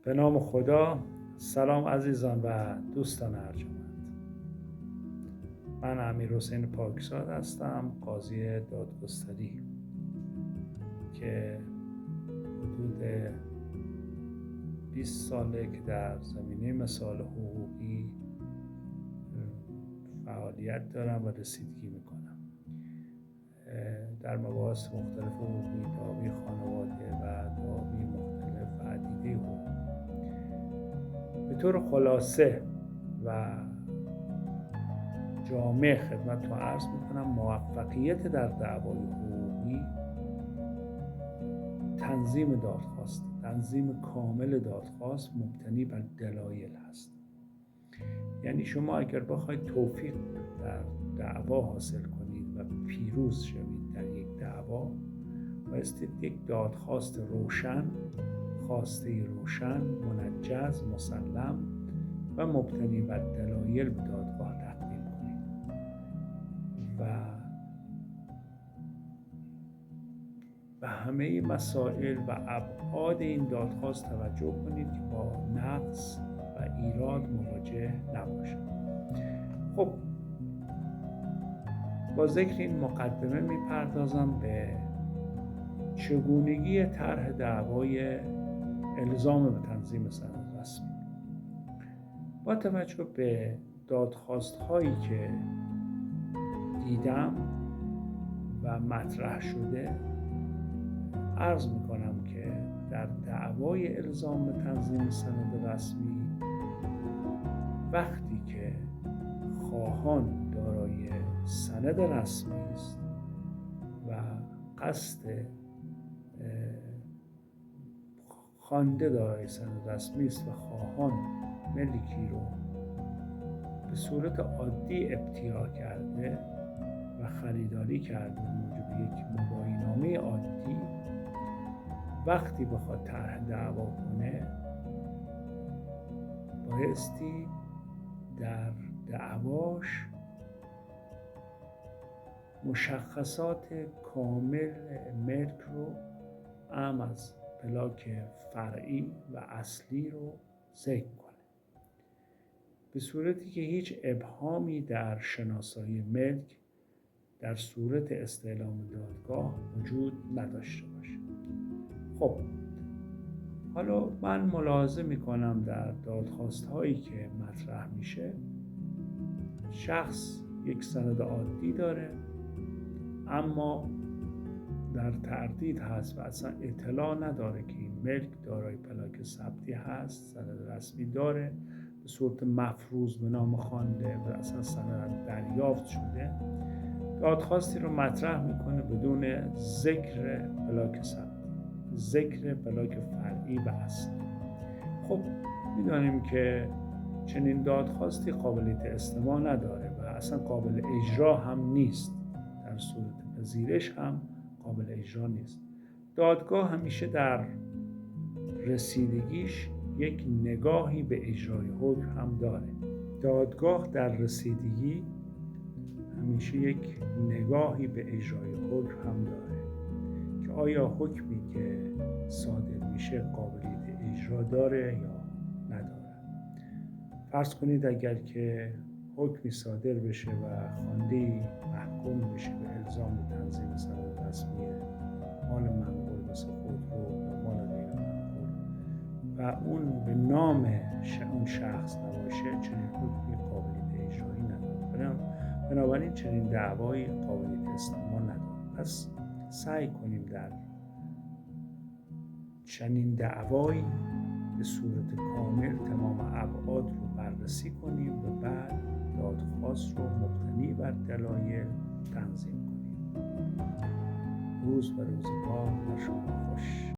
به نام خدا. سلام عزیزان و دوستان ارجمند. من امیرحسین پاکزاد هستم، قاضی دادگستری که حدود 20 ساله که در زمینه مسائل حقوقی فعالیت دارم و رسیدگی میکنم در مباحث مختلف حقوقی، دعاوی خانواده و دعاوی مختلف و عدیده حقوقی. به طور خلاصه و جامع خدمتتون عرض میکنم موفقیت در دعوای حقوقی تنظیم کامل دادخواست مبتنی بر دلایل هست. یعنی شما اگر بخواید توفیق در دعوا حاصل کنید و پیروز شوید در یک دعوا، بایستید یک دادخواست روشن، خواسته روشن، منجز، مسلم و مبتنی بر دلایل به دادگاه تقدیم کنید و به همه مسائل و ابعاد این دادخواست توجه کنید که با نقص و ایراد مواجه نباشید. خب، با ذکر این مقدمه میپردازم به چگونگی طرح دعوای الزام به تنظیم سند رسمی. با توجه به دادخواست هایی که دیدم و مطرح شده، عرض میکنم که در دعوای الزام به تنظیم سند رسمی، وقتی که خواهان دارای سند رسمی است و قصد خوانده دارای سند رسمی است و خواهان ملکی رو به صورت عادی ابتیاع کرده و خریداری کرده موجب یک مباینامه عادی، وقتی بخواد طرح دعوا کنه بایستی در دعواش مشخصات کامل ملک رو از پلاک فرعی و اصلی رو ذکر کنه، به صورتی که هیچ ابهامی در شناسایی ملک در صورت استعلام دادگاه وجود نداشته باشه. خب، حالا من ملاحظه میکنم در دادخواست هایی که مطرح میشه، شخص یک سند عادی داره اما در تردید هست و اصلا اطلاع نداره که این ملک دارای پلاک ثبتی هست، سند رسمی داره، به صورت مفروض به نام خوانده و اصلا سند دریافت شده، دادخواستی رو مطرح میکنه بدون ذکر پلاک ثبتی، ذکر پلاک فرعی و اصلی. خب، میدانیم که چنین دادخواستی قابلیت استماع نداره و اصلا قابل اجرا هم نیست، در صورت پذیرش هم قابل اجرا نیست. دادگاه همیشه در رسیدگیش یک نگاهی به اجرای حکم هم داره. دادگاه در رسیدگی همیشه یک نگاهی به اجرای حکم هم داره که آیا حکمی که صادر میشه قابلیت اجرا داره یا نداره. فرض کنید اگر که حکمی صادر بشه و خوانده‌ای محکوم بشه به الزام به تنظیم سند رسمی مال منقول مثل خودرو یا مال غیر منقول و اون به نام اون شخص نباشه، چنین حکمی قابلیت اجرایی نداره. بنابراین چنین دعوایی قابلیت استماع نداره. پس سعی کنیم در چنین دعوایی به صورت کامل تمام ابعاد رو بررسی کنیم و بعد دادخواست رو مبتنی بر دلایل تنظیم کنیم. روز و روزگار بر شما خوش.